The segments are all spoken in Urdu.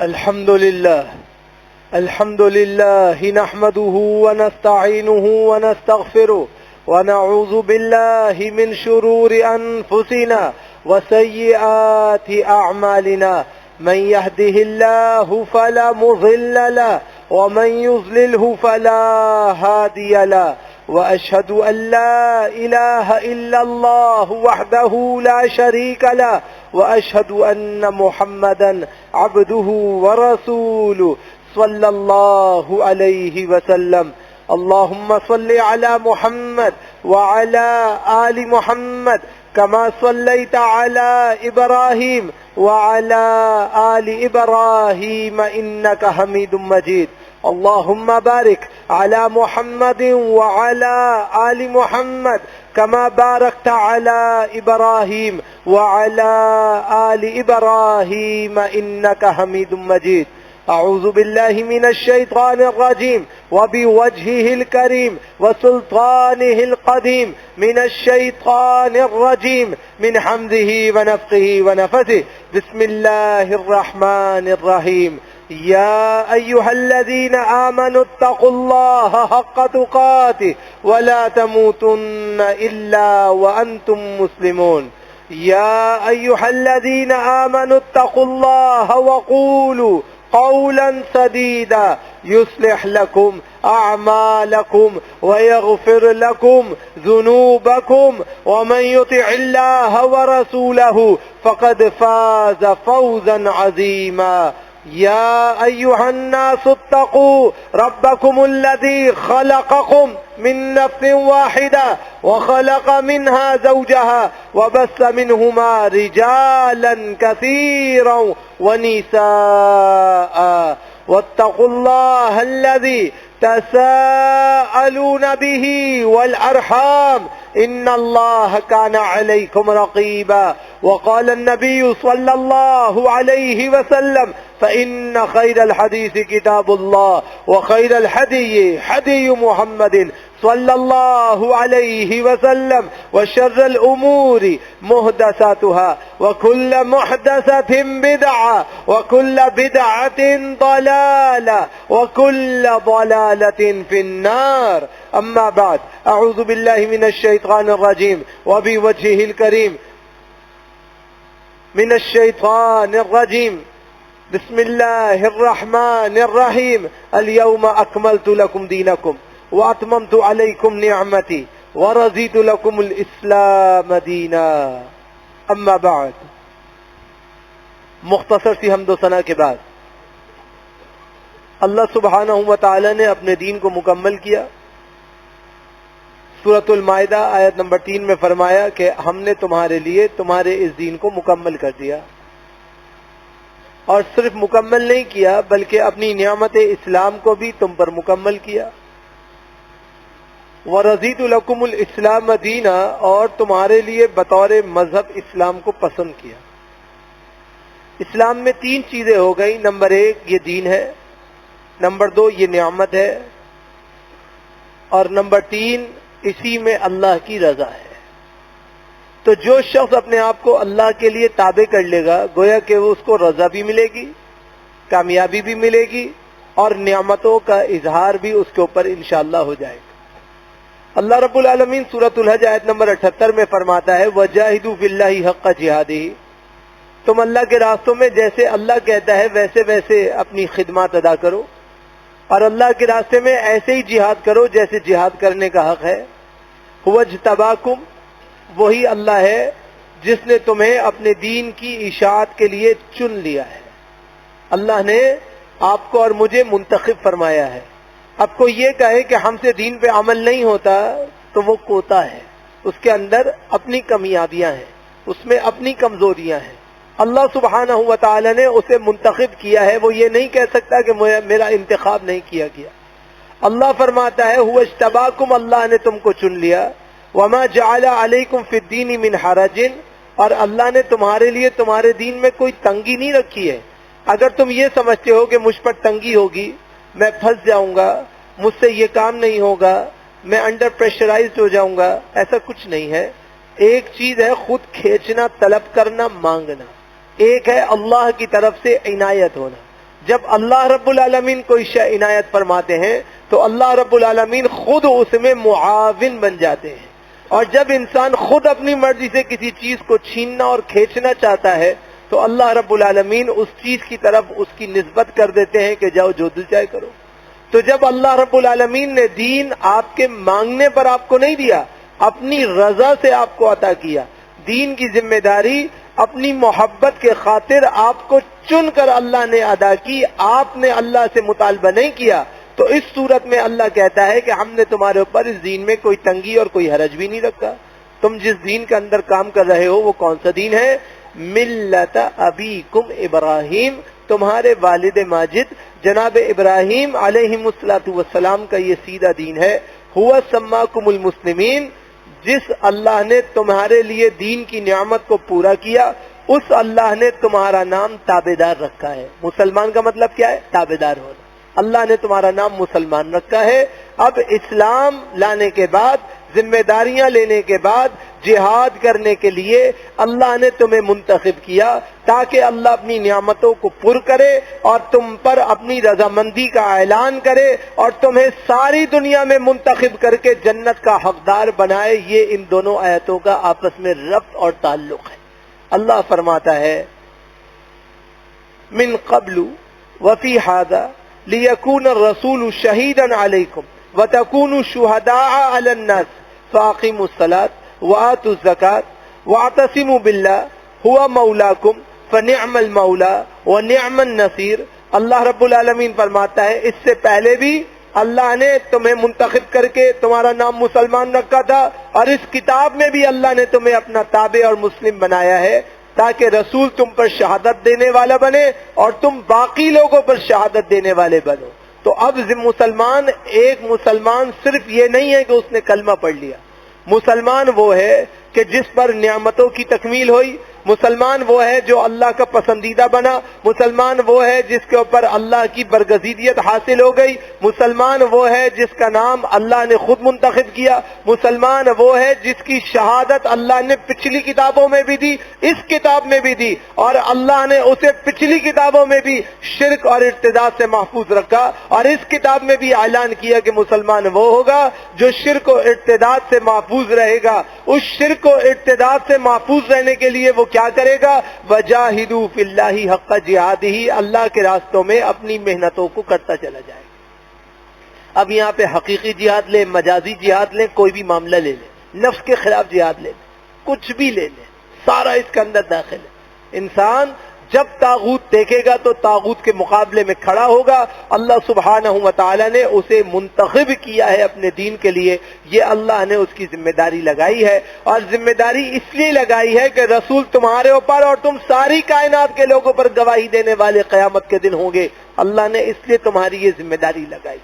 الحمد لله نحمده ونستعينه ونستغفره ونعوذ بالله من شرور أنفسنا وسيئات أعمالنا. من يهده الله فلا مضل له ومن يضلله فلا هادي له. وأشهد أن لا إله إلا الله وحده لا شريك له وأشهد أن محمدا عبده ورسوله صلى الله عليه وسلم. اللهم صل على محمد وعلى آل محمد كما صليت على إبراهيم وعلى آل إبراهيم إنك حميد مجيد. اللهم بارك على محمد وعلى آل محمد كما باركت على إبراهيم وعلى آل إبراهيم إنك حميد مجيد. أعوذ بالله من الشيطان الرجيم وبوجهه الكريم وسلطانه القديم من الشيطان الرجيم من حمده ونفخه ونفثه. بسم الله الرحمن الرحيم. يا أيها الذين آمنوا اتقوا الله حق تقاته ولا تموتن إلا وأنتم مسلمون. يا أيها الذين آمنوا اتقوا الله وقولوا قولا سديدا يصلح لكم أعمالكم ويغفر لكم ذنوبكم ومن يطع الله ورسوله فقد فاز فوزا عظيما. يا أيها الناس اتقوا ربكم الذي خلقكم من نفس واحدة وخلق منها زوجها وبث منهما رجالا كثيرا ونساء واتقوا الله الذي تساءلون به والأرحام إن الله كان عليكم رقيبا. وقال النبي صلى الله عليه وسلم فإن خير الحديث كتاب الله وخير الهدي هدي محمد صلى الله عليه وسلم وشر الأمور محدثاتها وكل محدثة بدعة وكل بدعة ضلالة وكل ضلالة في النار. أما بعد أعوذ بالله من الشيطان الرجيم وبوجهه الكريم من الشيطان الرجيم. بسم الله الرحمن الرحيم. اليوم أكملت لكم دينكم وأتممت عليكم نعمتي ورضيت لكم الإسلام دينا. أما بعد. مختصر سی حمد و ثنا کے بعد اللہ سبحانہ و تعالی نے اپنے دین کو مکمل کیا. سورۃ المائدہ آیت نمبر 3 میں فرمایا کہ ہم نے تمہارے لیے تمہارے اس دین کو مکمل کر دیا، اور صرف مکمل نہیں کیا بلکہ اپنی نعمت اسلام کو بھی تم پر مکمل کیا. وَرَضِيتُ لَكُمُ الْإِسْلَامَ دِينًا، اور تمہارے لیے بطور مذہب اسلام کو پسند کیا. اسلام میں 3 چیزیں ہو گئی. نمبر 1 یہ دین ہے، نمبر 2 یہ نعمت ہے، اور نمبر 3 اسی میں اللہ کی رضا ہے. تو جو شخص اپنے آپ کو اللہ کے لیے تابع کر لے گا گویا کہ وہ اس کو رضا بھی ملے گی، کامیابی بھی ملے گی، اور نعمتوں کا اظہار بھی اس کے اوپر انشاءاللہ ہو جائے گا. اللہ رب العالمین سورۃ الحج آیت نمبر 78 میں فرماتا ہے وَجَاهِدُوا فِي اللَّهِ حَقَّ جِهَادِهِ، تم اللہ کے راستوں میں جیسے اللہ کہتا ہے ویسے ویسے اپنی خدمات ادا کرو، اور اللہ کے راستے میں ایسے ہی جہاد کرو جیسے جہاد کرنے کا حق ہے. هُوَ اجْتَبَاكُمْ، وہی اللہ ہے جس نے تمہیں اپنے دین کی اشاعت کے لیے چن لیا ہے. اللہ نے آپ کو اور مجھے منتخب فرمایا ہے. اب کوئی یہ کہے کہ ہم سے دین پہ عمل نہیں ہوتا تو وہ کوتا ہے، اس کے اندر اپنی کمیابیاں ہیں، اس میں اپنی کمزوریاں ہیں. اللہ سبحانہ و تعالی نے اسے منتخب کیا ہے، وہ یہ نہیں کہہ سکتا کہ میرا انتخاب نہیں کیا گیا. اللہ فرماتا ہے هُوَ اجْتَبَاكُمْ، اللہ نے تم کو چن لیا. وَمَا جَعَلَ عَلَيْكُمْ فِي الدِّينِ مِنْ حَرَجٍ، اور اللہ نے تمہارے لیے تمہارے دین میں کوئی تنگی نہیں رکھی ہے. اگر تم یہ سمجھتے ہو کہ مجھ پر تنگی ہوگی، میں پھنس جاؤں گا، مجھ سے یہ کام نہیں ہوگا، میں انڈر پریشرائزڈ ہو جاؤں گا، ایسا کچھ نہیں ہے. ایک چیز ہے خود کھینچنا، طلب کرنا، مانگنا. ایک ہے اللہ کی طرف سے عنایت ہونا. جب اللہ رب العالمین کوئی شے عنایت فرماتے ہیں تو اللہ رب العالمین خود اس میں معاون بن جاتے ہیں، اور جب انسان خود اپنی مرضی سے کسی چیز کو چھیننا اور کھینچنا چاہتا ہے تو اللہ رب العالمین اس چیز کی طرف اس کی نسبت کر دیتے ہیں کہ جاؤ جو دل چاہے کرو۔ تو جب اللہ رب العالمین نے دین آپ کے مانگنے پر آپ کو نہیں دیا، اپنی رضا سے آپ کو عطا کیا، دین کی ذمہ داری اپنی محبت کے خاطر آپ کو چن کر اللہ نے ادا کی، آپ نے اللہ سے مطالبہ نہیں کیا، تو اس صورت میں اللہ کہتا ہے کہ ہم نے تمہارے اوپر اس دین میں کوئی تنگی اور کوئی حرج بھی نہیں رکھا۔ تم جس دین کے اندر کام کر رہے ہو وہ کون سا دین ہے؟ ملت ابیکم ابراہیم، تمہارے والد ماجد جناب ابراہیم علیہ السلام کا یہ سیدھا دین ہے۔ ہوا سماکم المسلمین، جس اللہ نے تمہارے لیے دین کی نعمت کو پورا کیا اس اللہ نے تمہارا نام تابعدار رکھا ہے۔ مسلمان کا مطلب کیا ہے؟ تابعدار ہونا۔ اللہ نے تمہارا نام مسلمان رکھا ہے۔ اب اسلام لانے کے بعد، ذمہ داریاں لینے کے بعد، جہاد کرنے کے لیے اللہ نے تمہیں منتخب کیا تاکہ اللہ اپنی نعمتوں کو پر کرے اور تم پر اپنی رضامندی کا اعلان کرے اور تمہیں ساری دنیا میں منتخب کر کے جنت کا حقدار بنائے۔ یہ ان دونوں آیتوں کا آپس میں ربط اور تعلق ہے۔ اللہ فرماتا ہے من قبل وفی ھذا لیکون الرسول شہیدا علیکم وتکونوا شہداء علی الناس فاقیموا الصلاۃ وآتوا الزکاۃ واعتصموا باللہ هو مولاکم فنعم المولا ونعم النصیر۔ اللہ رب العالمین فرماتا ہے اس سے پہلے بھی اللہ نے تمہیں منتخب کر کے تمہارا نام مسلمان رکھا تھا، اور اس کتاب میں بھی اللہ نے تمہیں اپنا تابع اور مسلم بنایا ہے تاکہ رسول تم پر شہادت دینے والا بنے اور تم باقی لوگوں پر شہادت دینے والے بنو۔ تو اب مسلمان، ایک مسلمان صرف یہ نہیں ہے کہ اس نے کلمہ پڑھ لیا، مسلمان وہ ہے کہ جس پر نعمتوں کی تکمیل ہوئی، مسلمان وہ ہے جو اللہ کا پسندیدہ بنا، مسلمان وہ ہے جس کے اوپر اللہ کی برگزیدیت حاصل ہو گئی، مسلمان وہ ہے جس کا نام اللہ نے خود منتخب کیا، مسلمان وہ ہے جس کی شہادت اللہ نے پچھلی کتابوں میں بھی دی، اس کتاب میں بھی دی، اور اللہ نے اسے پچھلی کتابوں میں بھی شرک اور ارتداد سے محفوظ رکھا، اور اس کتاب میں بھی اعلان کیا کہ مسلمان وہ ہوگا جو شرک و ارتداد سے محفوظ رہے گا۔ اس شرک و ارتداد سے محفوظ رہنے کے لیے وہ کیا کرے گا؟ وجاہدوا فی اللہ حق جہادہ، اللہ کے راستوں میں اپنی محنتوں کو کرتا چلا جائے۔ اب یہاں پہ حقیقی جہاد لیں، مجازی جہاد لیں، کوئی بھی معاملہ لے لیں، نفس کے خلاف جہاد لے لیں، کچھ بھی لے لیں، سارا اس کے اندر داخل ہے۔ انسان جب طاغوت دیکھے گا تو طاغوت کے مقابلے میں کھڑا ہوگا۔ اللہ سبحانہ و تعالی نے اسے منتخب کیا ہے اپنے دین کے لیے، یہ اللہ نے اس کی ذمہ داری لگائی ہے، اور ذمہ داری اس لیے لگائی ہے کہ رسول تمہارے اوپر اور تم ساری کائنات کے لوگوں پر گواہی دینے والے قیامت کے دن ہوں گے۔ اللہ نے اس لیے تمہاری یہ ذمہ داری لگائی۔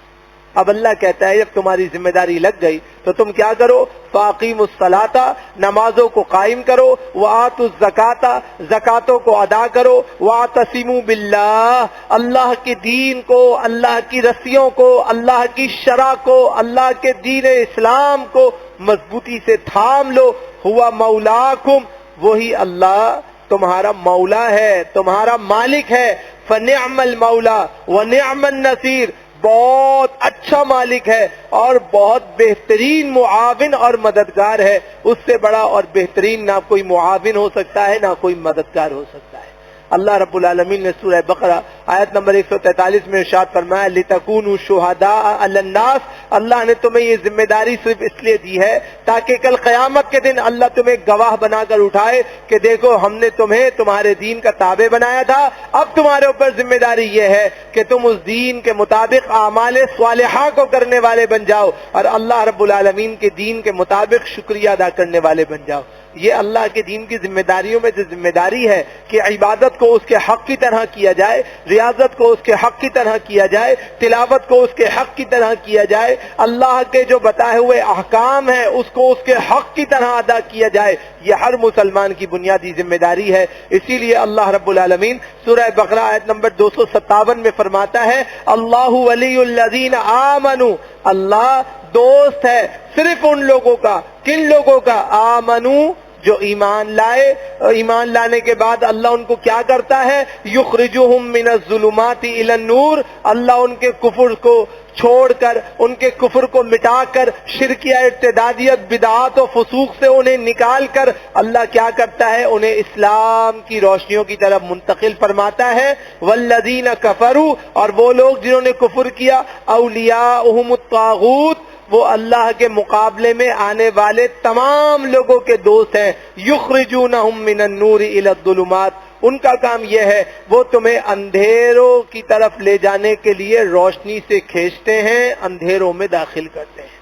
اب اللہ کہتا ہے جب تمہاری ذمہ داری لگ گئی تو تم کیا کرو؟ فاقیموا الصلاۃ، نمازوں کو قائم کرو، وآتوا الزکاۃ، زکاتوں کو ادا کرو، واعتصموا باللہ، اللہ کے دین کو، اللہ کی رسیوں کو، اللہ کی شرع کو، اللہ کے دین اسلام کو مضبوطی سے تھام لو۔ ہوا مولاکم، وہی اللہ تمہارا مولا ہے، تمہارا مالک ہے۔ فنعم المولا ونعم النصیر، بہت اچھا مالک ہے اور بہت بہترین معاون اور مددگار ہے۔ اس سے بڑا اور بہترین نہ کوئی معاون ہو سکتا ہے، نہ کوئی مددگار ہو سکتا ہے۔ اللہ رب العالمین نے سورہ بقرہ آیت نمبر 143 میں ارشاد فرمایا لِتَكُونُوا شُهَدَاءَ عَلَى النَّاسِ، اللہ نے تمہیں یہ ذمہ داری صرف اس لیے دی ہے تاکہ کل قیامت کے دن اللہ تمہیں گواہ بنا کر اٹھائے کہ دیکھو ہم نے تمہیں تمہارے دین کا تابع بنایا تھا، اب تمہارے اوپر ذمہ داری یہ ہے کہ تم اس دین کے مطابق اعمال صالحہ کو کرنے والے بن جاؤ اور اللہ رب العالمین کے دین کے مطابق شکریہ ادا کرنے والے بن جاؤ۔ یہ اللہ کے دین کی ذمہ داریوں میں جو ذمہ داری ہے کہ عبادت کو اس کے حق کی طرح کیا جائے، ریاضت کو اس کے حق کی طرح کیا جائے، تلاوت کو اس کے حق کی طرح کیا جائے، اللہ کے جو بتائے ہوئے احکام ہیں اس کو اس کے حق کی طرح ادا کیا جائے، یہ ہر مسلمان کی بنیادی ذمہ داری ہے۔ اسی لیے اللہ رب العالمین سورہ بقرہ آیت نمبر 257 میں فرماتا ہے اللہ ولی الذین آمنوا، اللہ دوست ہے صرف ان لوگوں کا، کن لوگوں کا؟ آمنو، جو ایمان لائے، ایمان لانے کے بعد اللہ ان کو کیا کرتا ہے؟ یخرجہم من الظلمات الی النور، اللہ ان کے کفر کو چھوڑ کر، ان کے کفر کو مٹا کر، شرکیہ، ارتدادیت، بدعات و فسوق سے انہیں نکال کر اللہ کیا کرتا ہے؟ انہیں اسلام کی روشنیوں کی طرف منتقل فرماتا ہے۔ والذین کفروا، اور وہ لوگ جنہوں نے کفر کیا، اولیاءہم الطاغوت، وہ اللہ کے مقابلے میں آنے والے تمام لوگوں کے دوست ہیں۔ یخرجونہم من النور الی الظلمات، ان کا کام یہ ہے وہ تمہیں اندھیروں کی طرف لے جانے کے لیے روشنی سے کھینچتے ہیں، اندھیروں میں داخل کرتے ہیں۔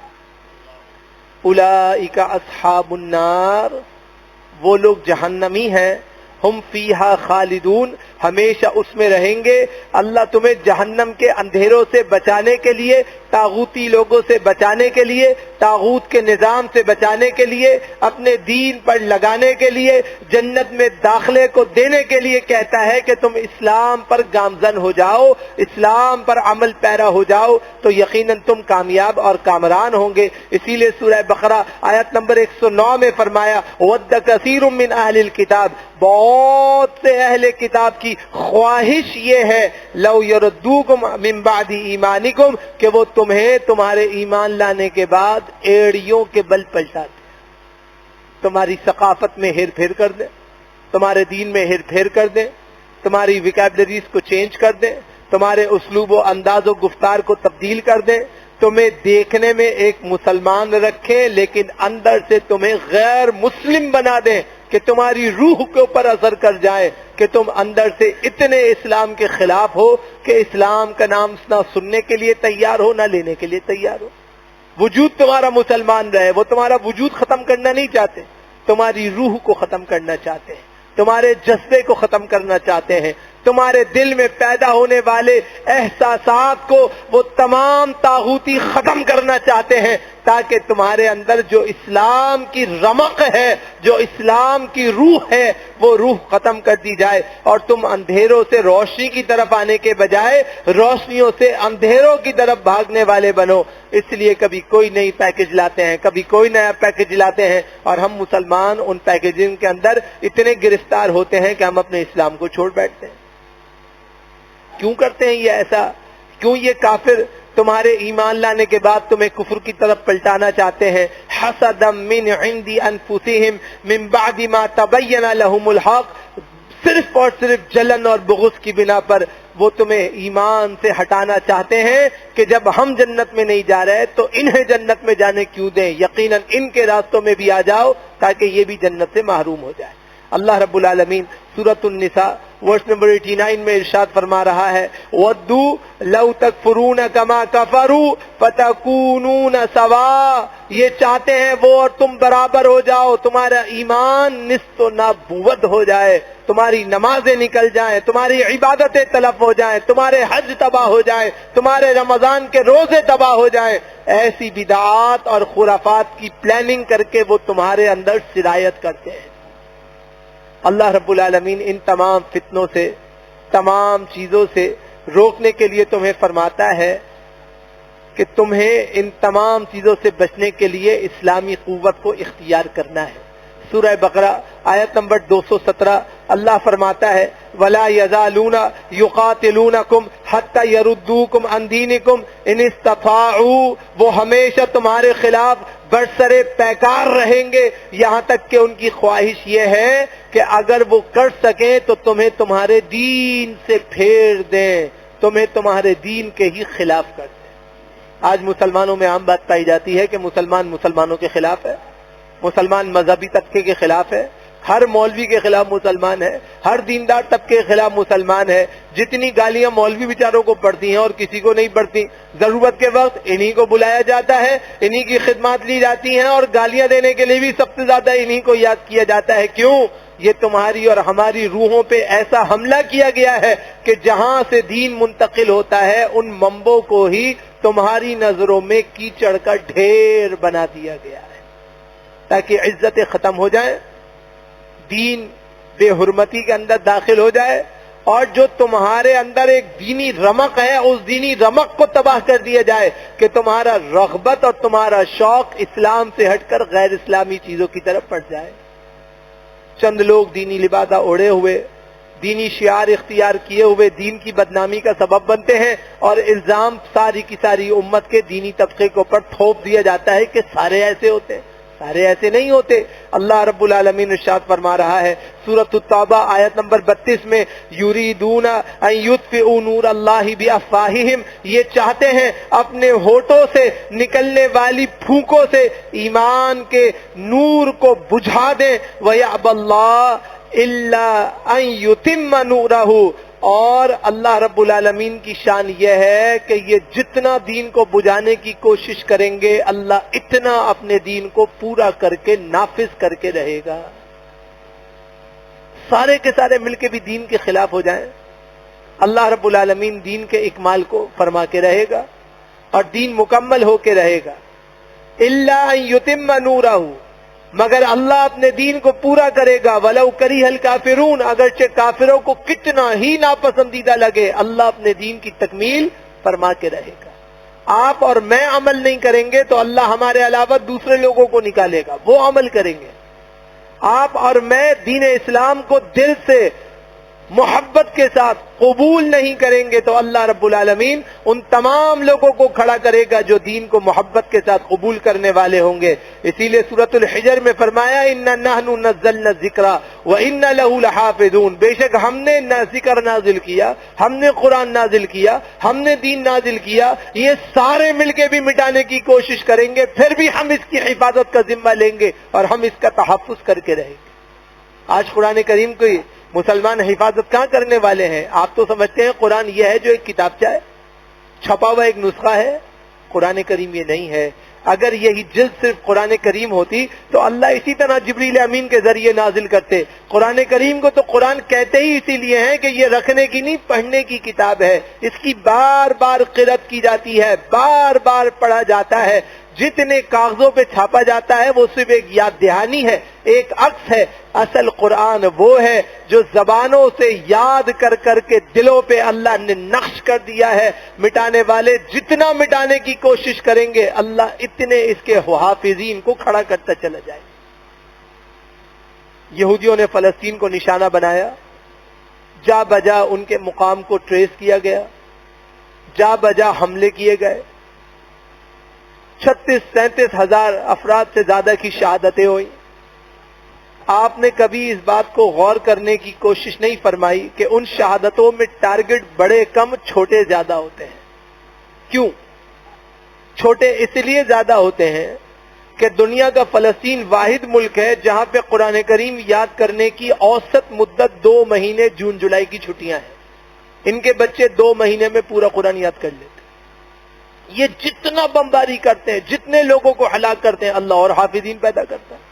اولئک اصحاب النار، وہ لوگ جہنمی ہیں، ہم فیہا خالدون، ہمیشہ اس میں رہیں گے۔ اللہ تمہیں جہنم کے اندھیروں سے بچانے کے لیے، طاغوتی لوگوں سے بچانے کے لیے، طاغوت کے نظام سے بچانے کے لیے، اپنے دین پر لگانے کے لیے، جنت میں داخلے کو دینے کے لیے کہتا ہے کہ تم اسلام پر گامزن ہو جاؤ، اسلام پر عمل پیرا ہو جاؤ، تو یقیناً تم کامیاب اور کامران ہوں گے۔ اسی لیے سورہ بقرہ آیت نمبر 109 میں فرمایا وَدَّ كَثِيرٌ مِّنْ أَهْلِ الْكِتَابِ، بہت سے اہل کتاب کی خواہش یہ ہے لو یردوکم من بعد ایمانکم، کہ وہ تمہیں تمہارے ایمان لانے کے بعد ایڑیوں کے بل پلٹاتے، تمہاری ثقافت میں ہیر پھیر کر دیں، تمہارے دین میں ہیر پھیر کر دیں، تمہاری ویکیبلریز کو چینج کر دیں، تمہارے اسلوب و انداز و گفتار کو تبدیل کر دیں، تمہیں دیکھنے میں ایک مسلمان رکھیں لیکن اندر سے تمہیں غیر مسلم بنا دیں، کہ تمہاری روح کے اوپر اثر کر جائے، کہ تم اندر سے اتنے اسلام کے خلاف ہو کہ اسلام کا نام نہ سننے کے لیے تیار ہو، نہ لینے کے لیے تیار ہو۔ وجود تمہارا مسلمان رہے، وہ تمہارا وجود ختم کرنا نہیں چاہتے، تمہاری روح کو ختم کرنا چاہتے ہیں، تمہارے جذبے کو ختم کرنا چاہتے ہیں، تمہارے دل میں پیدا ہونے والے احساسات کو وہ تمام طاغوتی ختم کرنا چاہتے ہیں، تاکہ تمہارے اندر جو اسلام کی رمق ہے، جو اسلام کی روح ہے، وہ روح ختم کر دی جائے، اور تم اندھیروں سے روشنی کی طرف آنے کے بجائے روشنیوں سے اندھیروں کی طرف بھاگنے والے بنو۔ اس لیے کبھی کوئی نئی پیکج لاتے ہیں، کبھی کوئی نیا پیکج لاتے ہیں، اور ہم مسلمان ان پیکیجنگ کے اندر اتنے گرفتار ہوتے ہیں کہ ہم اپنے اسلام کو چھوڑ بیٹھتے ہیں۔ کیوں کرتے ہیں یہ ایسا؟ کیوں یہ کافر تمہارے ایمان لانے کے بعد تمہیں کفر کی طرف پلٹانا چاہتے ہیں؟ حسدا من عند انفسهم من بعد ما تبين لهم الحق، صرف اور صرف جلن اور بغض کی بنا پر وہ تمہیں ایمان سے ہٹانا چاہتے ہیں کہ جب ہم جنت میں نہیں جا رہے تو انہیں جنت میں جانے کیوں دیں، یقیناً ان کے راستوں میں بھی آ جاؤ تاکہ یہ بھی جنت سے محروم ہو جائے۔ اللہ رب العالمین سورۃ النساء ورس نمبر 89 میں ارشاد فرما رہا ہے وَدُّوا لَوْ تَكْفُرُونَ كَمَا كَفَرُوا فَتَكُونُونَ سَوَاءً، یہ چاہتے ہیں وہ اور تم برابر ہو جاؤ، تمہارا ایمان نصف و نابود ہو جائے، تمہاری نمازیں نکل جائیں، تمہاری عبادتیں تلف ہو جائیں، تمہارے حج تباہ ہو جائیں، تمہارے رمضان کے روزے تباہ ہو جائیں۔ ایسی بدعات اور خرافات کی پلاننگ کر کے وہ تمہارے اندر سرایت کرتے ہیں۔ اللہ رب العالمین ان تمام فتنوں سے، تمام چیزوں سے روکنے کے لیے تمہیں فرماتا ہے کہ تمہیں ان تمام چیزوں سے بچنے کے لیے اسلامی قوت کو اختیار کرنا ہے۔ سورہ بقرہ آیت نمبر 217 اللہ فرماتا ہے وَلَا يَزَالُونَ يُقَاتِلُونَكُمْ حَتَّى يَرُدُّوكُمْ عَنْ دِينِكُمْ إِنِ اسْتَطَاعُوا، وہ ہمیشہ تمہارے خلاف برسرے پیکار رہیں گے یہاں تک کہ ان کی خواہش یہ ہے کہ اگر وہ کر سکیں تو تمہیں تمہارے دین سے پھیر دیں، تمہیں تمہارے دین کے ہی خلاف کر دیں۔ آج مسلمانوں میں عام بات پائی جاتی ہے کہ مسلمان مسلمانوں کے خلاف ہے، مسلمان مذہبی طبقے کے خلاف ہے، ہر مولوی کے خلاف مسلمان ہے، ہر دیندار طبقے کے خلاف مسلمان ہے۔ جتنی گالیاں مولوی بیچاروں کو پڑتی ہیں اور کسی کو نہیں پڑتی، ضرورت کے وقت انہی کو بلایا جاتا ہے، انہی کی خدمات لی جاتی ہیں، اور گالیاں دینے کے لیے بھی سب سے زیادہ انہی کو یاد کیا جاتا ہے۔ کیوں؟ یہ تمہاری اور ہماری روحوں پہ ایسا حملہ کیا گیا ہے کہ جہاں سے دین منتقل ہوتا ہے ان منبعوں کو ہی تمہاری نظروں میں کیچڑ کا ڈھیر بنا دیا گیا ہے، تاکہ عزتیں ختم ہو جائیں، دین بے حرمتی کے اندر داخل ہو جائے، اور جو تمہارے اندر ایک دینی رمق ہے اس دینی رمق کو تباہ کر دیا جائے کہ تمہارا رغبت اور تمہارا شوق اسلام سے ہٹ کر غیر اسلامی چیزوں کی طرف بڑھ جائے۔ چند لوگ دینی لبادہ اوڑھے ہوئے، دینی شعار اختیار کیے ہوئے دین کی بدنامی کا سبب بنتے ہیں، اور الزام ساری کی ساری امت کے دینی طبقے کے اوپر تھوپ دیا جاتا ہے کہ سارے ایسے ہوتے ہیں۔ سارے ایسے نہیں ہوتے۔ اللہ رب العالمین ارشاد فرما رہا ہے سورۃ التوبہ آیت نمبر 32 میں، یریدون ان یطفئوا نور اللہ بافواہہم، یہ چاہتے ہیں اپنے ہونٹوں سے نکلنے والی پھونکوں سے ایمان کے نور کو بجھا دیں، وَيَأْبَى اللَّهُ إِلَّا أَن يُتِمَّ نُورَهُ، اور اللہ رب العالمین کی شان یہ ہے کہ یہ جتنا دین کو بجھانے کی کوشش کریں گے اللہ اتنا اپنے دین کو پورا کر کے نافذ کر کے رہے گا۔ سارے کے سارے مل کے بھی دین کے خلاف ہو جائیں، اللہ رب العالمین دین کے اکمال کو فرما کے رہے گا اور دین مکمل ہو کے رہے گا۔ الا ان یتم نورہ، مگر اللہ اپنے دین کو پورا کرے گا۔ ولو کریہ الکافرون، اگرچہ کافروں کو کتنا ہی ناپسندیدہ لگے، اللہ اپنے دین کی تکمیل فرما کے رہے گا۔ آپ اور میں عمل نہیں کریں گے تو اللہ ہمارے علاوہ دوسرے لوگوں کو نکالے گا، وہ عمل کریں گے۔ آپ اور میں دین اسلام کو دل سے محبت کے ساتھ قبول نہیں کریں گے تو اللہ رب العالمین ان تمام لوگوں کو کھڑا کرے گا جو دین کو محبت کے ساتھ قبول کرنے والے ہوں گے۔ اسی لیے سورۃ الحجر میں فرمایا اِنَّا نَحْنُ نَزَّلْنَا الذِّكْرَ وَإِنَّا لَهُ لَحَافِظُونَ، بے شک ہم نے ذکر نازل کیا، ہم نے قرآن نازل کیا، ہم نے دین نازل کیا، یہ سارے مل کے بھی مٹانے کی کوشش کریں گے، پھر بھی ہم اس کی حفاظت کا ذمہ لیں گے اور ہم اس کا تحفظ کر کے رہیں گے۔ آج قرآن کریم کی مسلمان حفاظت کہاں کرنے والے ہیں؟ آپ تو سمجھتے ہیں قرآن یہ ہے جو ایک کتابچہ ہے، چھپا ہوا ایک نسخہ ہے۔ قرآن کریم یہ نہیں ہے۔ اگر یہی جلد صرف قرآن کریم ہوتی تو اللہ اسی طرح جبریل امین کے ذریعے نازل کرتے۔ قرآن کریم کو تو قرآن کہتے ہی اسی لیے ہیں کہ یہ رکھنے کی نہیں، پڑھنے کی کتاب ہے۔ اس کی بار بار قرأت کی جاتی ہے، بار بار پڑھا جاتا ہے۔ جتنے کاغذوں پہ چھاپا جاتا ہے وہ صرف ایک یاد دہانی ہے، ایک عکس ہے۔ اصل قرآن وہ ہے جو زبانوں سے یاد کر کر کے دلوں پہ اللہ نے نقش کر دیا ہے۔ مٹانے والے جتنا مٹانے کی کوشش کریں گے اللہ اتنے اس کے حافظین کو کھڑا کرتا چلا جائے۔ یہودیوں نے فلسطین کو نشانہ بنایا، جا بجا ان کے مقام کو ٹریس کیا گیا، جا بجا حملے کیے گئے، 36-37 ہزار افراد سے زیادہ کی شہادتیں ہوئی۔ آپ نے کبھی اس بات کو غور کرنے کی کوشش نہیں فرمائی کہ ان شہادتوں میں ٹارگٹ بڑے کم چھوٹے زیادہ ہوتے ہیں؟ کیوں چھوٹے؟ اس لیے زیادہ ہوتے ہیں کہ دنیا کا فلسطین واحد ملک ہے جہاں پہ قرآن کریم یاد کرنے کی اوسط مدت 2 مہینے جون جولائی کی چھٹیاں ہیں۔ ان کے بچے 2 مہینے میں پورا قرآن یاد کر لیتے۔ یہ جتنا بمباری کرتے ہیں، جتنے لوگوں کو ہلاک کرتے ہیں، اللہ اور حافظین پیدا کرتا ہے،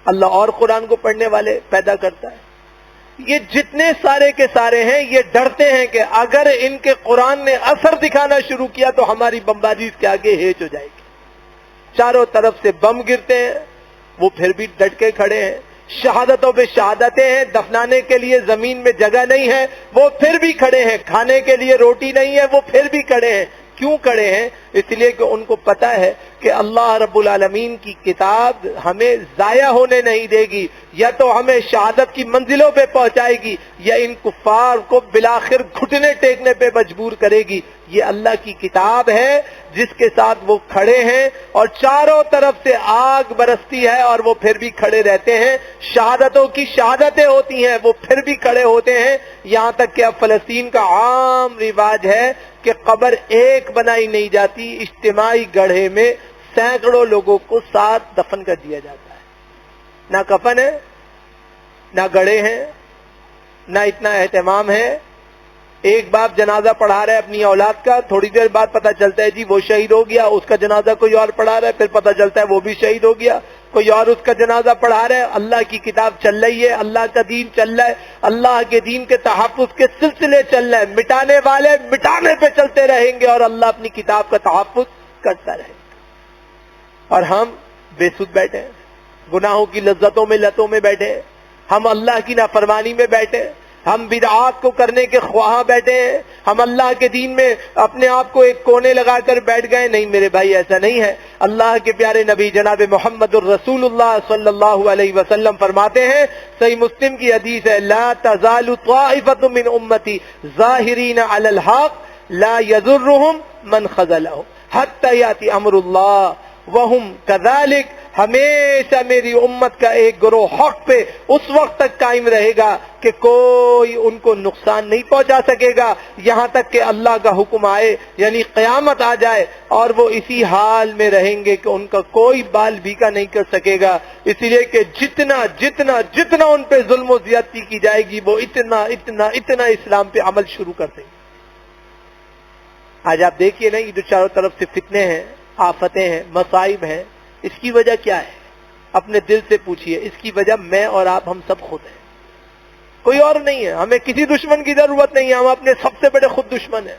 اللہ اور قرآن کو پڑھنے والے پیدا کرتا ہے۔ یہ جتنے سارے کے سارے ہیں یہ ڈرتے ہیں کہ اگر ان کے قرآن نے اثر دکھانا شروع کیا تو ہماری بمباری اس کے آگے ہیچ ہو جائے گی۔ چاروں طرف سے بم گرتے ہیں، وہ پھر بھی ڈٹ کے کھڑے ہیں۔ شہادتوں پہ شہادتیں ہیں، دفنانے کے لیے زمین میں جگہ نہیں ہے، وہ پھر بھی کھڑے ہیں۔ کھانے کے لیے روٹی نہیں ہے، وہ پھر بھی کھڑے ہیں۔ کیوں کھڑے ہیں؟ اس لیے کہ ان کو پتا ہے کہ اللہ رب العالمین کی کتاب ہمیں ضائع ہونے نہیں دے گی، یا تو ہمیں شہادت کی منزلوں پہ پہنچائے گی یا ان کفار کو بالآخر گھٹنے ٹیکنے پہ مجبور کرے گی۔ یہ اللہ کی کتاب ہے جس کے ساتھ وہ کھڑے ہیں اور چاروں طرف سے آگ برستی ہے اور وہ پھر بھی کھڑے رہتے ہیں۔ شہادتوں کی شہادتیں ہوتی ہیں، وہ پھر بھی کھڑے ہوتے ہیں۔ یہاں تک کہ اب فلسطین کا عام رواج ہے کہ قبر ایک بنائی نہیں جاتی، اجتماعی گڑھے میں سینکڑوں لوگوں کو ساتھ دفن کر دیا جاتا ہے۔ نہ کفن ہے، نہ گڑھے ہیں، نہ اتنا اہتمام ہے۔ ایک باپ جنازہ پڑھا رہا ہے اپنی اولاد کا، تھوڑی دیر بعد پتہ چلتا ہے جی وہ شہید ہو گیا، اس کا جنازہ کوئی اور پڑھا رہا ہے، پھر پتہ چلتا ہے وہ بھی شہید ہو گیا، کوئی اور اس کا جنازہ پڑھا رہا ہے۔ اللہ کی کتاب چل رہی ہے، اللہ کا دین چل رہا ہے، اللہ کے دین کے تحفظ کے سلسلے چل رہے ہیں۔ مٹانے والے مٹانے پہ چلتے رہیں گے اور اللہ اپنی کتاب کا تحفظ کرتا رہے گا، اور ہم بے سود بیٹھے ہیں، گناہوں کی لذتوں میں لتوں میں بیٹھے، ہم اللہ کی نافرمانی میں بیٹھے، ہم بدعات کو کرنے کے خواہاں بیٹھے ہیں, ہم اللہ کے دین میں اپنے آپ کو ایک کونے لگا کر بیٹھ گئے. نہیں میرے بھائی, ایسا نہیں ہے. اللہ کے پیارے نبی جناب محمد الرسول اللہ صلی اللہ علیہ وسلم فرماتے ہیں, صحیح مسلم کی حدیث ہے, لا تزال طائفۃ من امتی ظاہرین علی الحق لا یضرهم من خذلهم حتی یاتی امر اللہ وہم کذالک. ہمیشہ میری امت کا ایک گروہ حق پہ اس وقت تک قائم رہے گا کہ کوئی ان کو نقصان نہیں پہنچا سکے گا یہاں تک کہ اللہ کا حکم آئے, یعنی قیامت آ جائے, اور وہ اسی حال میں رہیں گے کہ ان کا کوئی بال بھیکا نہیں کر سکے گا. اسی لیے کہ جتنا جتنا جتنا ان پہ ظلم و زیادتی کی جائے گی وہ اتنا اتنا اتنا اسلام پہ عمل شروع کر دیں گے. آج آپ دیکھیے نا, یہ جو چاروں طرف سے فتنے ہیں, آفتیں ہیں, مصائب ہیں, اس کی وجہ کیا ہے؟ اپنے دل سے پوچھئے. اس کی وجہ میں اور آپ ہم سب خود ہیں, کوئی اور نہیں ہے. ہمیں کسی دشمن کی ضرورت نہیں ہے, ہم اپنے سب سے بڑے خود دشمن ہیں.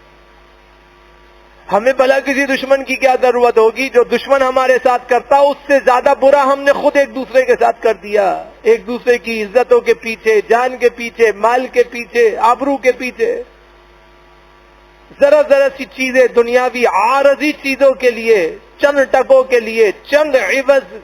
ہمیں بھلا کسی دشمن کی کیا ضرورت ہوگی؟ جو دشمن ہمارے ساتھ کرتا اس سے زیادہ برا ہم نے خود ایک دوسرے کے ساتھ کر دیا. ایک دوسرے کی عزتوں کے پیچھے, جان کے پیچھے, مال کے پیچھے, آبرو کے پیچھے, ذرا ذرا سی چیزیں, دنیاوی عارضی چیزوں کے لیے, چند ٹکوں کے لیے, چند عوض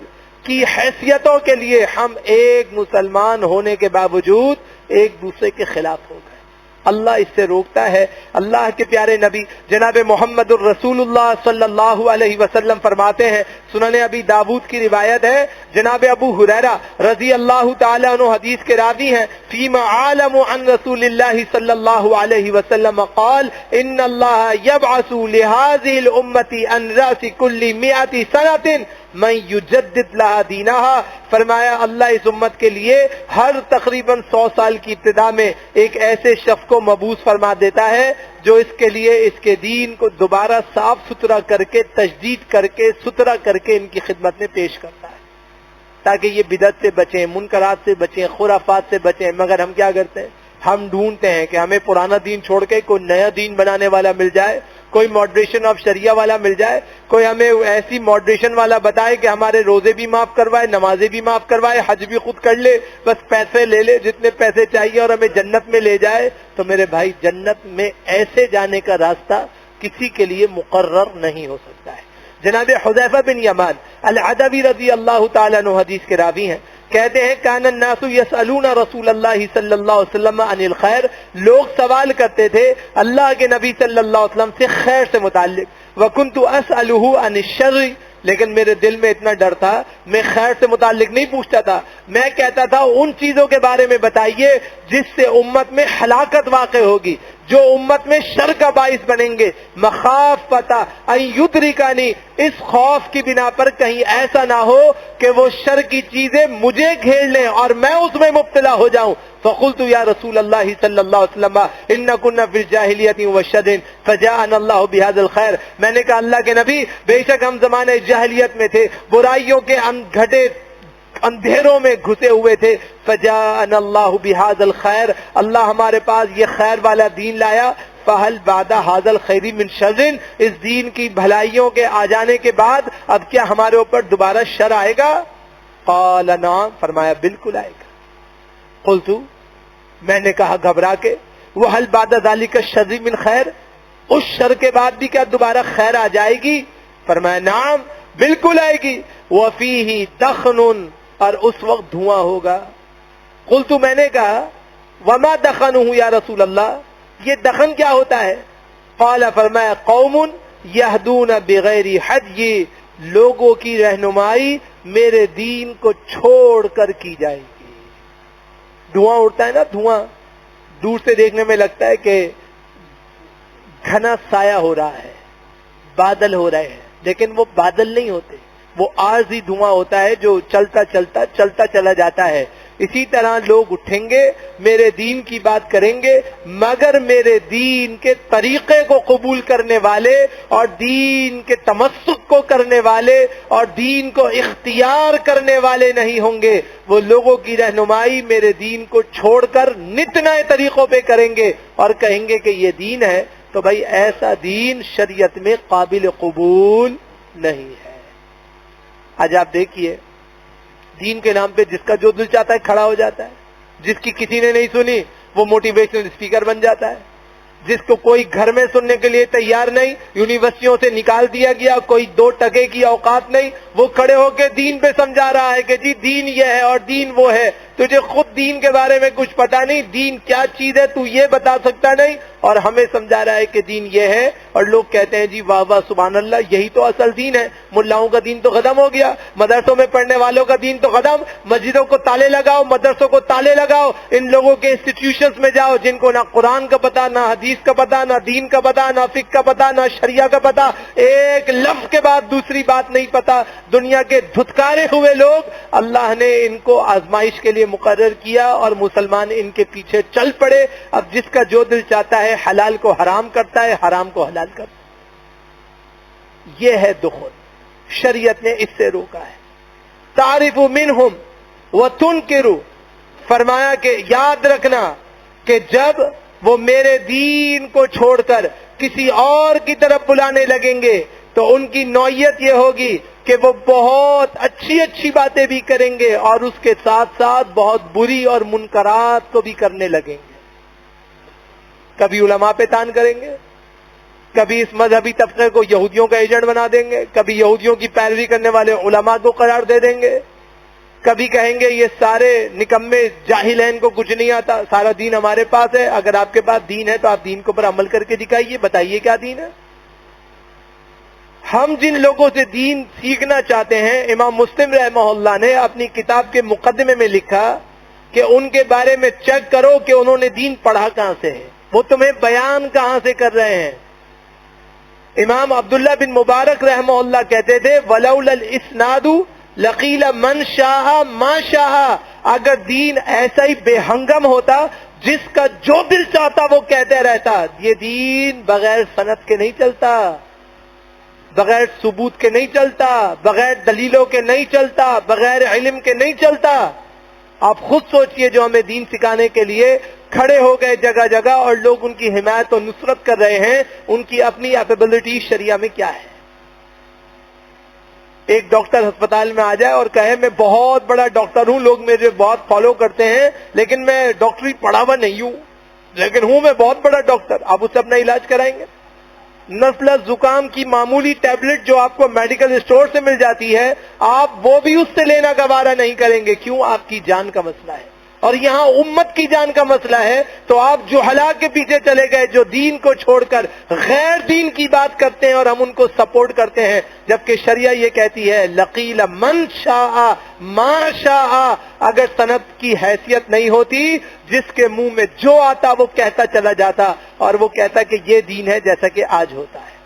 کی حیثیتوں کے لیے ہم ایک مسلمان ہونے کے باوجود ایک دوسرے کے خلاف ہو گئے. اللہ اس سے روکتا ہے. اللہ کے پیارے نبی جناب محمد الرسول اللہ صلی اللہ علیہ وسلم فرماتے ہیں, سنن ابی داود کی روایت ہے, جناب ابو ہریرہ رضی اللہ تعالی عنہ حدیث کے راوی ہیں, فیما عالم عن رسول اللہ صلی اللہ علیہ وسلم قال ان اللہ یبعث لهذه الامة عن رأس كل 100 سنة من یجدد لها دینہا. فرمایا اللہ اس امت کے لیے ہر تقریباً 100 سال کی ابتدا میں ایک ایسے شخص کو مبعوث فرما دیتا ہے جو اس کے لیے اس کے دین کو دوبارہ صاف ستھرا کر کے, تجدید کر کے, ستھرا کر کے ان کی خدمت میں پیش کرتا ہے تاکہ یہ بدعت سے بچیں, منکرات سے بچیں, خرافات سے بچیں. مگر ہم کیا کرتے ہیں؟ ہم ڈھونڈتے ہیں کہ ہمیں پرانا دین چھوڑ کے کوئی نیا دین بنانے والا مل جائے, کوئی ماڈریشن آف شریعہ والا مل جائے, کوئی ہمیں ایسی ماڈریشن والا بتائے کہ ہمارے روزے بھی معاف کروائے, نمازیں بھی معاف کروائے, حج بھی خود کر لے, بس پیسے لے لے جتنے پیسے چاہیے اور ہمیں جنت میں لے جائے. تو میرے بھائی, جنت میں ایسے جانے کا راستہ کسی کے لیے مقرر نہیں ہو سکتا ہے. جناب حذیفہ بن یمان العدوی رضی اللہ تعالیٰ عنہ حدیث کے راوی ہیں, کہتے ہیں کان الناس یسألون رسول اللہ صلی اللہ علیہ وسلم عن الخیر, لوگ سوال کرتے تھے اللہ کے نبی صلی اللہ علیہ وسلم سے خیر سے متعلق. وکنت اسألہ عن الشر, لیکن میرے دل میں اتنا ڈر تھا, میں خیر سے متعلق نہیں پوچھتا تھا, میں کہتا تھا ان چیزوں کے بارے میں بتائیے جس سے امت میں ہلاکت واقع ہوگی, جو امت میں شر کا باعث بنیں گے. مخافۃ ان یدرکنی, اس خوف کی بنا پر کہیں ایسا نہ ہو کہ وہ شر کی چیزیں مجھے گھیر لیں اور میں اس میں مبتلا ہو جاؤں. فقلت یا رسول اللہ صلی اللہ علیہ وسلم ان كنا فی الجاہلیۃ وشر فجاءنا اللہ بهذا الخیر. میں نے کہا اللہ کے نبی, بے شک ہم زمانے جاہلیت میں تھے, برائیوں کے گھٹے اندھیروں میں گھسے ہوئے تھے. فجاءنا اللہ بهذا الخیر, اللہ ہمارے پاس یہ خیر والا دین لایا. فہل بعد هذا الخیر من شر, اس دین کی بھلائیوں کے آ جانے کے بعد اب کیا ہمارے اوپر دوبارہ شر آئے گا؟ قال نعم, فرمایا بالکل آئے گا. قلت, میں نے کہا گھبرا کے, وہل بعد ذلک الشر من خیر, اس شر کے بعد بھی کیا دوبارہ خیر آ جائے گی؟ فرمایا نعم, بالکل آئے گی. وفیہ دخن, اور اس وقت دھواں ہوگا. قلت, میں نے کہا وما دخنہ یا رسول اللہ, یہ دخن کیا ہوتا ہے؟ قال, فرمایا قوم یہدون بغیر حج, لوگوں کی رہنمائی میرے دین کو چھوڑ کر کی جائے گی. دھواں اڑتا ہے نا, دھواں دور سے دیکھنے میں لگتا ہے کہ گھنا سایہ ہو رہا ہے, بادل ہو رہے ہیں, لیکن وہ بادل نہیں ہوتے, وہ عارضی دھواں ہوتا ہے جو چلتا چلتا چلتا چلا جاتا ہے. اسی طرح لوگ اٹھیں گے, میرے دین کی بات کریں گے, مگر میرے دین کے طریقے کو قبول کرنے والے اور دین کے تمسک کو کرنے والے اور دین کو اختیار کرنے والے نہیں ہوں گے. وہ لوگوں کی رہنمائی میرے دین کو چھوڑ کر نت نئے طریقوں پہ کریں گے اور کہیں گے کہ یہ دین ہے. تو بھائی ایسا دین شریعت میں قابل قبول نہیں ہے. آج آپ دیکھیے, دین کے نام پہ جس کا جو دل چاہتا ہے کھڑا ہو جاتا ہے, جس کی کسی نے نہیں سنی وہ موٹیویشنل اسپیکر بن جاتا ہے. جس کو کوئی گھر میں سننے کے لیے تیار نہیں، یونیورسٹیوں سے نکال دیا گیا، کوئی 2 ٹکے کی اوقات نہیں، وہ کھڑے ہو کے دین پہ سمجھا رہا ہے کہ جی دین یہ ہے اور دین وہ ہے. تجھے خود دین کے بارے میں کچھ پتا نہیں، دین کیا چیز ہے تو یہ بتا سکتا نہیں، اور ہمیں سمجھا رہا ہے کہ دین یہ ہے. اور لوگ کہتے ہیں جی واہ واہ سبحان اللہ، یہی تو اصل دین ہے. ملاؤں کا دین تو ختم ہو گیا، مدرسوں میں پڑھنے والوں کا دین تو ختم. مسجدوں کو تالے لگاؤ، مدرسوں کو تالے لگاؤ، ان لوگوں کے انسٹیٹیوشنز میں جاؤ جن کو نہ قرآن کا پتا، نہ حدیث کا پتا، نہ دین کا پتا، نہ فقہ کا پتا، نہ شریعہ کا پتا، ایک لفظ کے بعد دوسری بات نہیں پتا. دنیا کے دھتکارے ہوئے لوگ، اللہ نے ان کو آزمائش کے لیے مقرر کیا اور مسلمان ان کے پیچھے چل پڑے. اب جس کا جو دل چاہتا ہے حلال کو حرام کرتا ہے، حرام کو حلال کرتا ہے. یہ ہے دخل، شریعت نے اس سے روکا ہے. تعرف منہم وتنکر، فرمایا کہ یاد رکھنا کہ جب وہ میرے دین کو چھوڑ کر کسی اور کی طرف بلانے لگیں گے تو ان کی نوعیت یہ ہوگی کہ وہ بہت اچھی اچھی باتیں بھی کریں گے اور اس کے ساتھ ساتھ بہت بری اور منکرات کو بھی کرنے لگیں گے. کبھی علماء پہ تان کریں گے، کبھی اس مذہبی طبقے کو یہودیوں کا ایجنٹ بنا دیں گے، کبھی یہودیوں کی پیروی کرنے والے علماء کو قرار دے دیں گے، کبھی کہیں گے یہ سارے نکمے جاہل ہیں، ان کو کچھ نہیں آتا، سارا دین ہمارے پاس ہے. اگر آپ کے پاس دین ہے تو آپ دین کے اوپر عمل کر کے دکھائیے، بتائیے کیا دین ہے. ہم جن لوگوں سے دین سیکھنا چاہتے ہیں، امام مسلم رحمہ اللہ نے اپنی کتاب کے مقدمے میں لکھا کہ ان کے بارے میں چیک کرو کہ انہوں نے دین پڑھا کہاں سے ہے، وہ تمہیں بیان کہاں سے کر رہے ہیں. امام عبداللہ بن مبارک رحمہ اللہ کہتے تھے وَلَوْلَا الْإِسْنَادُ لَقِيلَ مَنْ شَاءَ مَا شَاءَ، اگر دین ایسا ہی بے ہنگم ہوتا جس کا جو دل چاہتا وہ کہتے رہتا. یہ دین بغیر سند کے نہیں چلتا، بغیر ثبوت کے نہیں چلتا، بغیر دلیلوں کے نہیں چلتا، بغیر علم کے نہیں چلتا. آپ خود سوچئے جو ہمیں دین سکھانے کے لیے کھڑے ہو گئے جگہ جگہ اور لوگ ان کی حمایت و نصرت کر رہے ہیں، ان کی اپنی ایپیبلٹی شریعہ میں کیا ہے. ایک ڈاکٹر ہسپتال میں آ جائے اور کہے میں بہت بڑا ڈاکٹر ہوں، لوگ مجھے بہت فالو کرتے ہیں لیکن میں ڈاکٹری پڑھا ہوا نہیں ہوں، لیکن ہوں میں بہت بڑا ڈاکٹر. آپ اس سے اپنا علاج کرائیں گے؟ نزلہ زکام کی معمولی ٹیبلٹ جو آپ کو میڈیکل اسٹور سے مل جاتی ہے، آپ وہ بھی اس سے لینا گوارا نہیں کریں گے. کیوں؟ آپ کی جان کا مسئلہ ہے، اور یہاں امت کی جان کا مسئلہ ہے. تو آپ جو ہلاک کے پیچھے چلے گئے، جو دین کو چھوڑ کر غیر دین کی بات کرتے ہیں اور ہم ان کو سپورٹ کرتے ہیں، جبکہ شریعہ یہ کہتی ہے لقیل من شاء ما شاء. اگر سند کی حیثیت نہیں ہوتی، جس کے منہ میں جو آتا وہ کہتا چلا جاتا اور وہ کہتا کہ یہ دین ہے جیسا کہ آج ہوتا ہے.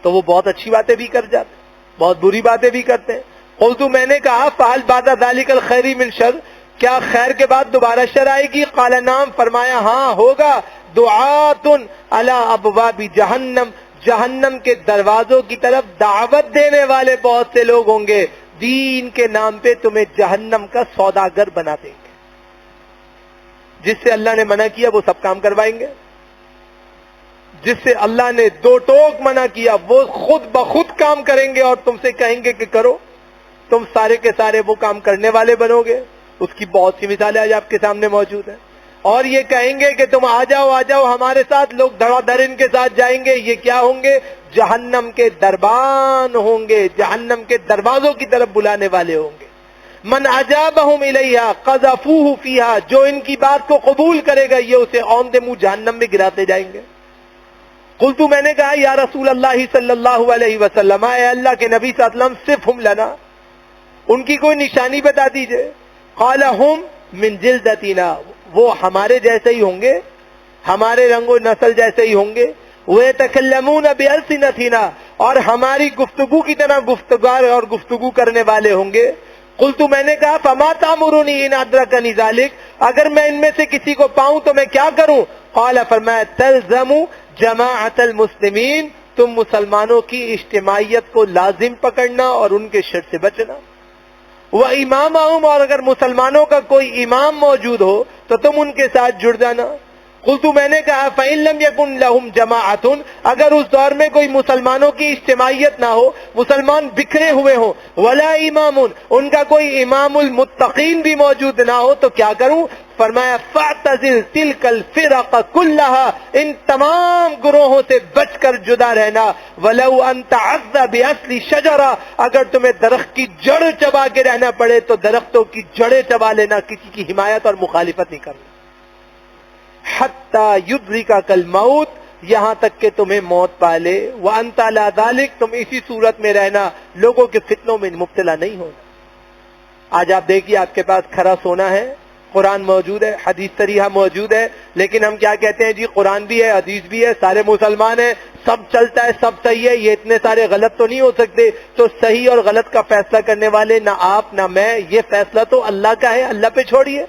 تو وہ بہت اچھی باتیں بھی کر جاتے، بہت بری باتیں بھی کرتے ہیں. قلت، میں نے کہا فعل بعد ذلك الخير من شر، کیا خیر کے بعد دوبارہ شر آئے گی؟ قال نعم، فرمایا ہاں ہوگا. دعات علی ابواب جہنم، جہنم کے دروازوں کی طرف دعوت دینے والے بہت سے لوگ ہوں گے، دین کے نام پہ تمہیں جہنم کا سوداگر بنا دیں گے. جس سے اللہ نے منع کیا وہ سب کام کروائیں گے، جس سے اللہ نے 2 ٹوک منع کیا وہ خود بخود کام کریں گے اور تم سے کہیں گے کہ کرو. تم سارے کے سارے وہ کام کرنے والے بنو گے. اس کی بہت سی مثالیں آج آپ کے سامنے موجود ہیں. اور یہ کہیں گے کہ تم آ جاؤ ہمارے ساتھ، لوگ دھڑا دھڑ ان کے ساتھ جائیں گے. یہ کیا ہوں گے؟ جہنم کے دربان ہوں گے، جہنم کے دروازوں کی طرف بلانے والے ہوں گے. من اجابہم الیہا قذفوہ فیہا، جو ان کی بات کو قبول کرے گا یہ اسے اوندے منہ جہنم میں گراتے جائیں گے. قلت، میں نے کہا یا رسول اللہ صلی اللہ علیہ وسلم، اے اللہ کے نبی صلی اللہ علیہ وسلم، صفہم لنا، ان کی کوئی نشانی بتا دیجئے. قال ہم من جلدتنا، وہ ہمارے جیسے ہی ہوں گے، ہمارے رنگ و نسل جیسے ہی ہوں گے. وَيَتَكَلَّمُونَ بِأَلْسِنَتِنَا، اور ہماری گفتگو کی طرح گفتگار اور گفتگو کرنے والے ہوں گے. قلت، میں نے کہا فما تأمرنی ان ادرکنی ذلک، اگر میں ان میں سے کسی کو پاؤں تو میں کیا کروں؟ قال، فرمایا تلزم جماعت المسلمین، تم مسلمانوں کی اجتماعیت کو لازم پکڑنا اور ان کے شر سے بچنا. وَإِمَامَهُمْ، اور اگر مسلمانوں کا کوئی امام موجود ہو تو تم ان کے ساتھ جڑ جانا. قلت، میں نے کہا فَإِن لَمْ يَكُنْ لَهُمْ جَمَاعَةٌ، اگر اس دور میں کوئی مسلمانوں کی اجتماعیت نہ ہو، مسلمان بکھرے ہوئے ہوں، وَلَا إِمَامٌ، ان کا کوئی امام المتقین بھی موجود نہ ہو، تو کیا کروں؟ فرمایا فاعتزل تلک الفرق کلھا، ان تمام گروہوں سے بچ کر جدا رہنا، ولو ان تعض باصل شجرہ، اگر تمہیں درخت کی جڑ چبا کے رہنا پڑے تو درختوں کی جڑیں چبا لینا، کسی کی حمایت اور مخالفت نہیں کرنا، حتی یدرکک الموت، یہاں تک کہ تمہیں موت پالے، وانت علی ذلک، تم اسی صورت میں رہنا، لوگوں کے فتنوں میں مبتلا نہیں ہونا۔ آج آپ دیکھیے آپ کے پاس کھرا سونا ہے، قرآن موجود ہے، حدیث صریحہ موجود ہے، لیکن ہم کیا کہتے ہیں جی قرآن بھی ہے، حدیث بھی ہے، سارے مسلمان ہیں، سب چلتا ہے، سب صحیح ہے، یہ اتنے سارے غلط تو نہیں ہو سکتے۔ تو صحیح اور غلط کا فیصلہ کرنے والے نہ آپ نہ میں، یہ فیصلہ تو اللہ کا ہے، اللہ پہ چھوڑیے۔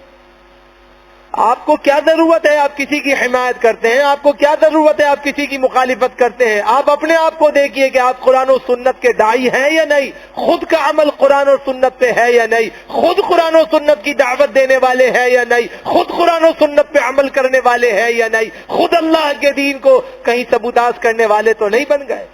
آپ کو کیا ضرورت ہے آپ کسی کی حمایت کرتے ہیں؟ آپ کو کیا ضرورت ہے آپ کسی کی مخالفت کرتے ہیں؟ آپ اپنے آپ کو دیکھیے کہ آپ قرآن و سنت کے داعی ہیں یا نہیں، خود کا عمل قرآن و سنت پہ ہے یا نہیں، خود قرآن و سنت کی دعوت دینے والے ہیں یا نہیں، خود قرآن و سنت پہ عمل کرنے والے ہیں یا نہیں، خود اللہ کے دین کو کہیں سبوتاژ کرنے والے تو نہیں بن گئے۔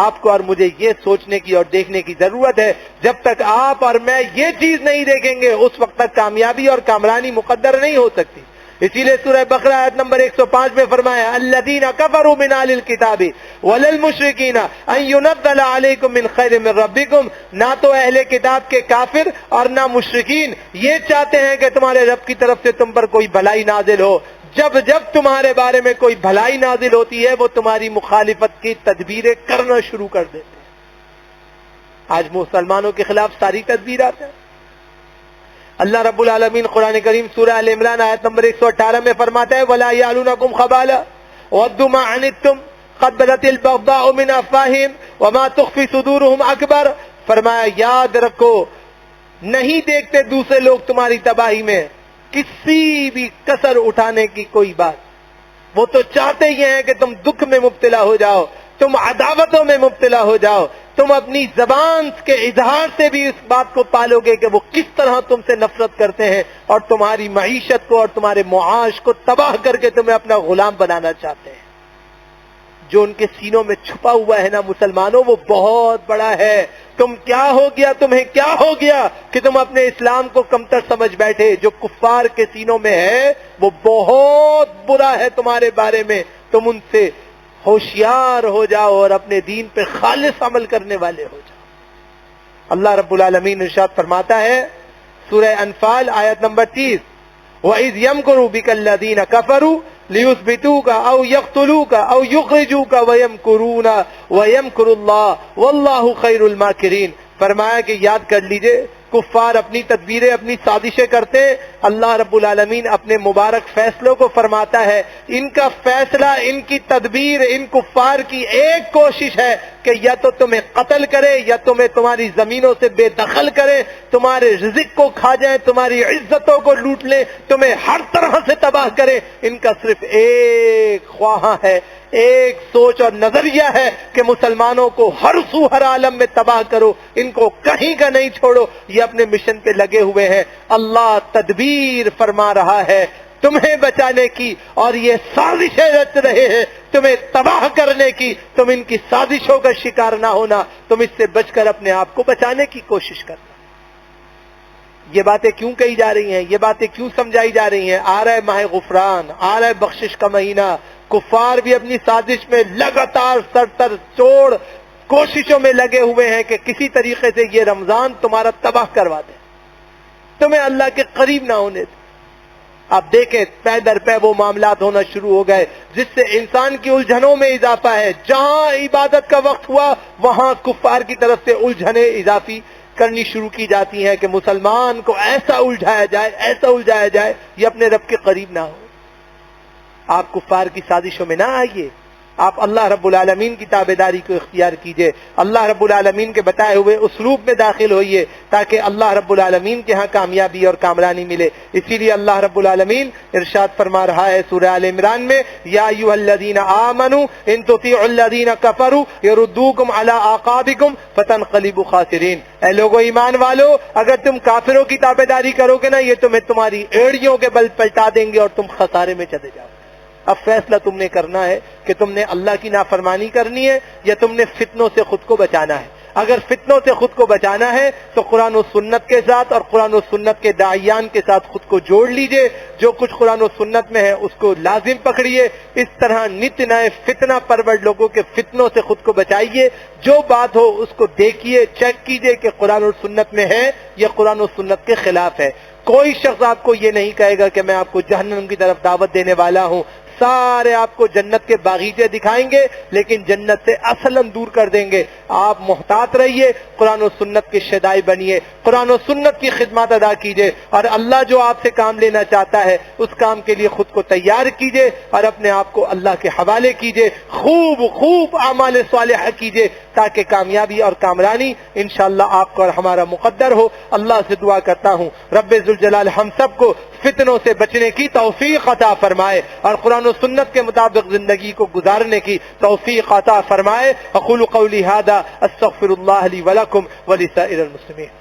آپ کو اور مجھے یہ سوچنے کی اور دیکھنے کی ضرورت ہے، جب تک آپ اور میں یہ چیز نہیں دیکھیں گے اس وقت تک کامیابی اور کامرانی مقدر نہیں ہو سکتی۔ اسی لیے سورہ بقرہ آیت نمبر 105 میں فرمایا الذین کفروا من اہل الکتاب وللمشرکین ان ینزل علیکم من خیر من ربکم، نہ تو اہل کتاب کے کافر اور نہ مشرکین یہ چاہتے ہیں کہ تمہارے رب کی طرف سے تم پر کوئی بھلائی نازل ہو، جب جب تمہارے بارے میں کوئی بھلائی نازل ہوتی ہے وہ تمہاری مخالفت کی تدبیریں کرنا شروع کر دیتے ہیں۔ آج مسلمانوں کے خلاف ساری تدبیرات ہیں۔ اللہ رب العالمین قرآن کریم سورہ ال عمران آیت نمبر 118 میں فرماتا ہے وَلَا يَعْلُونَكُمْ خَبَالًا وَدُّوا مَا عَنِتُّمْ قَدْ بَدَتِ الْبَغْضَاءُ مِنْ أَفْوَاهِهِمْ وَمَا تُخْفِي صُدُورُهُمْ أَكْبَرُ، فرمایا یاد رکھو نہیں دیکھتے دوسرے لوگ تمہاری تباہی میں کسی بھی کسر اٹھانے کی کوئی بات، وہ تو چاہتے ہی ہیں کہ تم دکھ میں مبتلا ہو جاؤ، تم عداوتوں میں مبتلا ہو جاؤ، تم اپنی زبان کے اظہار سے بھی اس بات کو پالو گے کہ وہ کس طرح تم سے نفرت کرتے ہیں اور تمہاری معیشت کو اور تمہارے معاش کو تباہ کر کے تمہیں اپنا غلام بنانا چاہتے ہیں۔ جو ان کے سینوں میں چھپا ہوا ہے نا مسلمانوں، وہ بہت بڑا ہے۔ تم کیا ہو گیا، تمہیں کیا ہو گیا کہ تم اپنے اسلام کو کمتر سمجھ بیٹھے؟ جو کفار کے سینوں میں ہے وہ بہت برا ہے تمہارے بارے میں، تم ان سے ہوشیار ہو جاؤ اور اپنے دین پہ خالص عمل کرنے والے ہو جاؤ۔ اللہ رب العالمین ارشاد فرماتا ہے سورہ انفال آیت نمبر 30 وَإِذْ يَمْكُرُ بِكَ الَّذِينَ كَفَرُوا لِيُثْبِتُوكَ أَوْ يَقْتُلُوكَ أَوْ يُخْرِجُوكَ وَيَمْكُرُونَ وَيَمْكُرُ اللَّهُ وَاللَّهُ خَيْرُ الْمَاكِرِينَ، فرمایا کہ یاد کر لیجئے کفار اپنی تدبیریں اپنی سازشیں کرتے، اللہ رب العالمین اپنے مبارک فیصلوں کو فرماتا ہے ان کا فیصلہ، ان کی تدبیر، ان کفار کی ایک کوشش ہے کہ یا تو تمہیں قتل کرے یا تمہیں تمہاری زمینوں سے بے دخل کرے، تمہارے رزق کو کھا جائیں، تمہاری عزتوں کو لوٹ لیں، تمہیں ہر طرح سے تباہ کرے۔ ان کا صرف ایک خواہاں ہے، ایک سوچ اور نظریہ ہے کہ مسلمانوں کو ہر سو ہر عالم میں تباہ کرو، ان کو کہیں کا نہیں چھوڑو۔ یہ اپنے مشن پہ لگے ہوئے ہیں۔ اللہ تدبیر فرما رہا ہے تمہیں بچانے کی اور یہ سازشیں رچ رہے ہیں تمہیں تباہ کرنے کی۔ تم ان کی سازشوں کا شکار نہ ہونا، تم اس سے بچ کر اپنے آپ کو بچانے کی کوشش کرنا۔ یہ باتیں کیوں کہی جا رہی ہیں، یہ باتیں کیوں سمجھائی جا رہی ہیں؟ آ رہا ہے ماہ غفران، آ رہا ہے بخشش کا مہینہ، کفار بھی اپنی سازش میں لگاتار سر تر توڑ کوششوں میں لگے ہوئے ہیں کہ کسی طریقے سے یہ رمضان تمہارا تباہ کروا دے، تمہیں اللہ کے قریب نہ ہونے دے۔ آپ دیکھیں پے در پے وہ معاملات ہونا شروع ہو گئے جس سے انسان کی الجھنوں میں اضافہ ہے۔ جہاں عبادت کا وقت ہوا وہاں کفار کی طرف سے الجھنیں اضافی کرنی شروع کی جاتی ہیں کہ مسلمان کو ایسا الجھایا جائے، ایسا الجھایا جائے یہ اپنے رب کے قریب نہ ہو۔ آپ کفار کی سازشوں میں نہ آئیے، آپ اللہ رب العالمین کی تابعداری کو اختیار کیجئے، اللہ رب العالمین کے بتائے ہوئے اسلوب میں داخل ہوئیے تاکہ اللہ رب العالمین کے ہاں کامیابی اور کامرانی ملے۔ اسی لیے اللہ رب العالمین ارشاد فرما رہا ہے سورہ آل عمران میں یا ایھا الذین آمنوا ان تطیعوا الذین کفروا یردوکم علی اعقابکم فتنقلبوا خاسرین، اے لوگو ایمان والو اگر تم کافروں کی تابعداری کرو گے نا یہ تمہیں تمہاری ایڑیوں کے بل پلٹا دیں گے اور تم خسارے میں چلے جاؤ۔ اب فیصلہ تم نے کرنا ہے کہ تم نے اللہ کی نافرمانی کرنی ہے یا تم نے فتنوں سے خود کو بچانا ہے۔ اگر فتنوں سے خود کو بچانا ہے تو قرآن و سنت کے ساتھ اور قرآن و سنت کے داعیان کے ساتھ خود کو جوڑ لیجئے. جو کچھ قرآن و سنت میں ہے اس کو لازم پکڑیے. اس طرح نت نئے فتنہ پرور لوگوں کے فتنوں سے خود کو بچائیے. جو بات ہو اس کو دیکھیے, چیک کیجئے کہ قرآن و سنت میں ہے یا قرآن و سنت کے خلاف ہے. کوئی شخص آپ کو یہ نہیں کہے گا کہ میں آپ کو جہنم کی طرف دعوت دینے والا ہوں. سارے آپ کو جنت کے باغیچے دکھائیں گے لیکن جنت سے اصلاً دور کر دیں گے. آپ محتاط رہیے, قرآن و سنت کے شیدائی بنیے, قرآن و سنت کی خدمات ادا کیجئے, اور اللہ جو آپ سے کام لینا چاہتا ہے اس کام کے لیے خود کو تیار کیجئے اور اپنے آپ کو اللہ کے حوالے کیجئے. خوب خوب اعمال صالحہ کیجئے تاکہ کامیابی اور کامرانی انشاءاللہ آپ کو اور ہمارا مقدر ہو. اللہ سے دعا کرتا ہوں رب ذوالجلال ہم سب کو فتنوں سے بچنے کی توفیق عطا فرمائے اور قرآن و سنت کے مطابق زندگی کو گزارنے کی توفیق عطا فرمائے. اقول قولی ھذا استغفر اللہ لی ولکم ولسائر المسلمین.